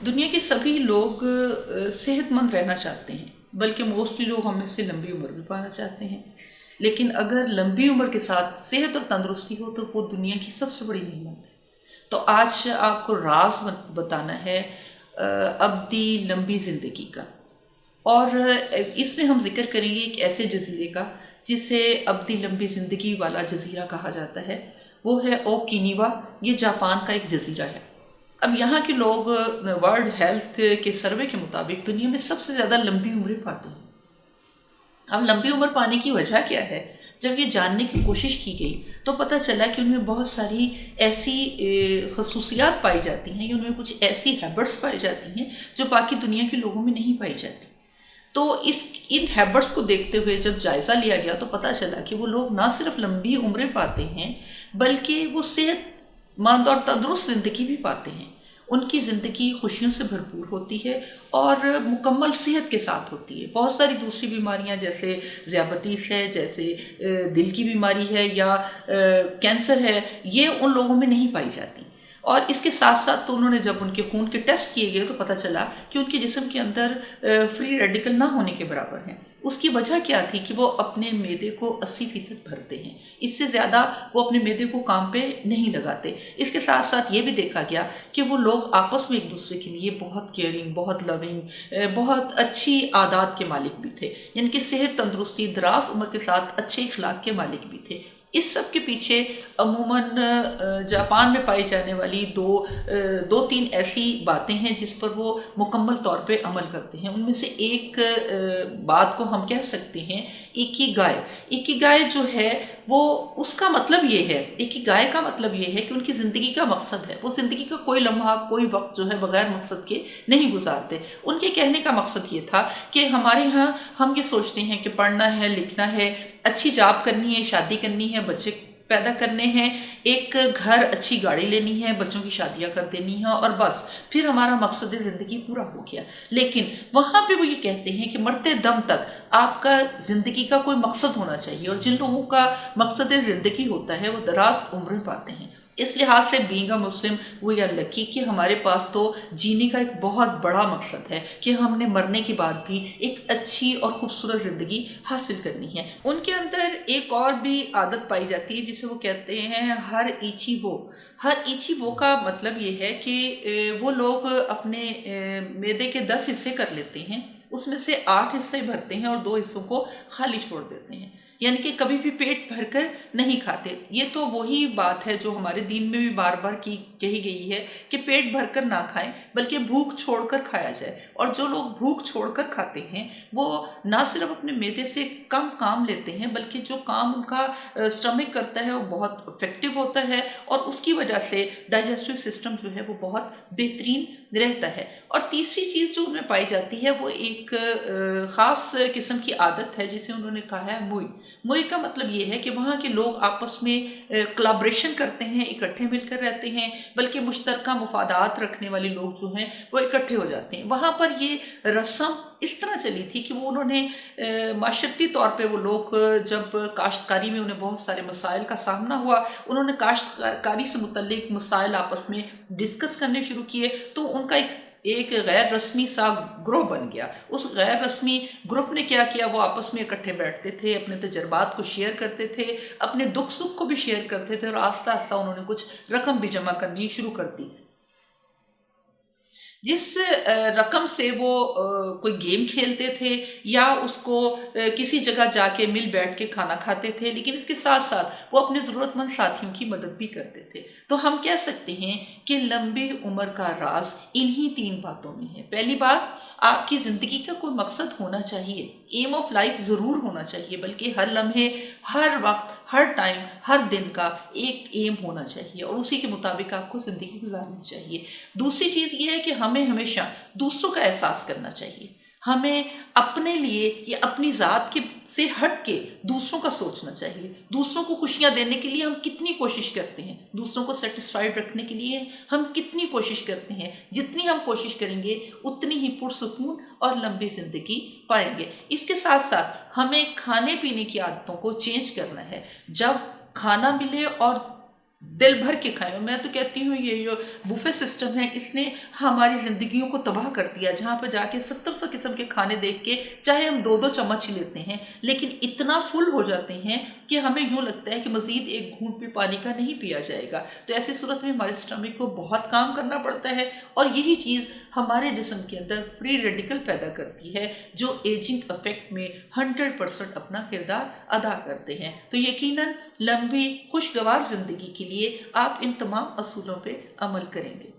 دنیا کے سبھی لوگ صحت مند رہنا چاہتے ہیں، بلکہ موسٹلی لوگ ہم میں سے لمبی عمر بھی پانا چاہتے ہیں۔ لیکن اگر لمبی عمر کے ساتھ صحت اور تندرستی ہو تو وہ دنیا کی سب سے بڑی نعمت ہے۔ تو آج آپ کو راز بتانا ہے ابدی لمبی زندگی کا، اور اس میں ہم ذکر کریں گے ایک ایسے جزیرے کا جسے ابدی لمبی زندگی والا جزیرہ کہا جاتا ہے۔ وہ ہے اوکینیوا۔ یہ جاپان کا ایک جزیرہ ہے۔ اب یہاں کے لوگ ورلڈ ہیلتھ کے سروے کے مطابق دنیا میں سب سے زیادہ لمبی عمریں پاتے ہیں۔ اب لمبی عمر پانے کی وجہ کیا ہے؟ جب یہ جاننے کی کوشش کی گئی تو پتہ چلا کہ ان میں بہت ساری ایسی خصوصیات پائی جاتی ہیں، یا ان میں کچھ ایسی ہیبٹس پائی جاتی ہیں جو باقی دنیا کے لوگوں میں نہیں پائی جاتی۔ تو ان ہیبٹس کو دیکھتے ہوئے جب جائزہ لیا گیا تو پتہ چلا کہ وہ لوگ نہ صرف لمبی عمریں پاتے ہیں، بلکہ وہ صحت مند اور تندرست زندگی بھی پاتے ہیں۔ ان کی زندگی خوشیوں سے بھرپور ہوتی ہے اور مکمل صحت کے ساتھ ہوتی ہے۔ بہت ساری دوسری بیماریاں جیسے ذیابطیس ہے، جیسے دل کی بیماری ہے، یا کینسر ہے، یہ ان لوگوں میں نہیں پائی جاتی۔ اور اس کے ساتھ ساتھ تو انہوں نے جب ان کے خون کے ٹیسٹ کیے گئے تو پتہ چلا کہ ان کے جسم کے اندر فری ریڈیکل نہ ہونے کے برابر ہیں۔ اس کی وجہ کیا تھی کہ وہ اپنے معدے کو 80% بھرتے ہیں، اس سے زیادہ وہ اپنے معدے کو کام پہ نہیں لگاتے۔ اس کے ساتھ ساتھ یہ بھی دیکھا گیا کہ وہ لوگ آپس میں ایک دوسرے کے لیے بہت کیئرنگ، بہت لونگ، بہت اچھی عادات کے مالک بھی تھے، یعنی کہ صحت، تندرستی، دراز عمر کے ساتھ اچھے اخلاق کے مالک بھی تھے۔ اس سب کے پیچھے عموماً جاپان میں پائی جانے والی دو تین ایسی باتیں ہیں جس پر وہ مکمل طور پہ عمل کرتے ہیں۔ ان میں سے ایک بات کو ہم کہہ سکتے ہیں ایکیگائے۔ ایکیگائے جو ہے وہ اس کا مطلب یہ ہے، ایکیگائے کا مطلب یہ ہے کہ ان کی زندگی کا مقصد ہے۔ وہ زندگی کا کوئی لمحہ، کوئی وقت جو ہے بغیر مقصد کے نہیں گزارتے۔ ان کے کہنے کا مقصد یہ تھا کہ ہمارے ہاں ہم یہ سوچتے ہیں کہ پڑھنا ہے، لکھنا ہے، اچھی جاب کرنی ہے، شادی کرنی ہے، بچے پیدا کرنے ہیں، ایک گھر، اچھی گاڑی لینی ہے، بچوں کی شادیاں کر دینی ہیں، اور بس پھر ہمارا مقصد زندگی پورا ہو گیا۔ لیکن وہاں پہ وہ یہ کہتے ہیں کہ مرتے دم تک آپ کا زندگی کا کوئی مقصد ہونا چاہیے، اور جن لوگوں کا مقصد زندگی ہوتا ہے وہ دراز عمریں پاتے ہیں۔ اس لحاظ سے being a Muslim we are lucky کہ ہمارے پاس تو جینے کا ایک بہت بڑا مقصد ہے کہ ہم نے مرنے کے بعد بھی ایک اچھی اور خوبصورت زندگی حاصل کرنی ہے۔ ان کے اندر ایک اور بھی عادت پائی جاتی ہے جسے وہ کہتے ہیں ہر ایچی وہ۔ ہر ایچی وہ کا مطلب یہ ہے کہ وہ لوگ اپنے معدے کے 10 حصے کر لیتے ہیں، اس میں سے 8 حصے بھرتے ہیں اور 2 حصوں کو خالی چھوڑ دیتے ہیں، یعنی کہ کبھی بھی پیٹ بھر کر نہیں کھاتے۔ یہ تو وہی بات ہے جو ہمارے دین میں بھی بار بار کہی گئی ہے کہ پیٹ بھر کر نہ کھائیں بلکہ بھوک چھوڑ کر کھایا جائے۔ اور جو لوگ بھوک چھوڑ کر کھاتے ہیں وہ نہ صرف اپنے معدے سے کم کام لیتے ہیں، بلکہ جو کام ان کا سٹمک کرتا ہے وہ بہت افیکٹو ہوتا ہے، اور اس کی وجہ سے ڈائجسٹو سسٹم جو ہے وہ بہت بہترین رہتا ہے۔ اور تیسری چیز جو ان میں پائی جاتی ہے وہ ایک خاص قسم کی عادت ہے جسے انہوں نے کہا ہے موئی۔ موئی کا مطلب یہ ہے کہ وہاں کے لوگ آپس میں کولابریشن کرتے ہیں، اکٹھے مل کر رہتے ہیں، بلکہ مشترکہ مفادات رکھنے والے لوگ جو ہیں وہ اکٹھے ہو جاتے ہیں۔ وہاں پر یہ رسم اس طرح چلی تھی کہ وہ انہوں نے معاشرتی طور پہ وہ لوگ جب کاشتکاری میں انہیں بہت سارے مسائل کا سامنا ہوا، انہوں نے کاشتکاری سے متعلق مسائل آپس میں ڈسکس کرنے شروع کیے، تو ان کا ایک غیر رسمی سا گروپ بن گیا۔ اس غیر رسمی گروپ نے کیا کیا، وہ آپس میں اکٹھے بیٹھتے تھے، اپنے تجربات کو شیئر کرتے تھے، اپنے دکھ سکھ کو بھی شیئر کرتے تھے، اور آہستہ آہستہ انہوں نے کچھ رقم بھی جمع کرنی شروع کر دی، جس رقم سے وہ کوئی گیم کھیلتے تھے یا اس کو کسی جگہ جا کے مل بیٹھ کے کھانا کھاتے تھے، لیکن اس کے ساتھ ساتھ وہ اپنے ضرورت مند ساتھیوں کی مدد بھی کرتے تھے۔ تو ہم کہہ سکتے ہیں کہ لمبی عمر کا راز انہی 3 باتوں میں ہے۔ پہلی بات، آپ کی زندگی کا کوئی مقصد ہونا چاہیے، ایم آف لائف ضرور ہونا چاہیے، بلکہ ہر لمحے، ہر وقت، ہر ٹائم، ہر دن کا ایک ایم ہونا چاہیے، اور اسی کے مطابق آپ کو زندگی گزارنی چاہیے۔ دوسری چیز یہ ہے کہ ہمیں ہمیشہ دوسروں کا احساس کرنا چاہیے۔ ہمیں اپنے لیے یا اپنی ذات سے ہٹ کے دوسروں کا سوچنا چاہیے۔ دوسروں کو خوشیاں دینے کے لیے ہم کتنی کوشش کرتے ہیں، دوسروں کو سیٹسفائیڈ رکھنے کے لیے ہم کتنی کوشش کرتے ہیں۔ جتنی ہم کوشش کریں گے اتنی ہی پرسکون اور لمبی زندگی پائیں گے۔ اس کے ساتھ ساتھ ہمیں کھانے پینے کی عادتوں کو چینج کرنا ہے۔ جب کھانا ملے اور دل بھر کے کھائیں. اور میں تو کہتی ہوں یہ جو بوفے سسٹم ہے اس نے ہماری زندگیوں کو تباہ کر دیا، جہاں پہ جا کے 70 قسم کے کھانے دیکھ کے چاہے ہم 2 چمچ ہی لیتے ہیں لیکن اتنا فل ہو جاتے ہیں کہ ہمیں یوں لگتا ہے کہ مزید ایک گھونٹ بھی پانی کا نہیں پیا جائے گا. تو ایسی صورت میں ہمارے اسٹمک کو بہت کام کرنا پڑتا ہے، اور یہی چیز ہمارے جسم کے اندر فری ریڈیکل پیدا کرتی ہے جو ایجنگ افیکٹ میں 100% اپنا کردار ادا کرتے ہیں. تو یقیناً لمبی خوشگوار زندگی کے لیے آپ ان تمام اصولوں پہ عمل کریں گے.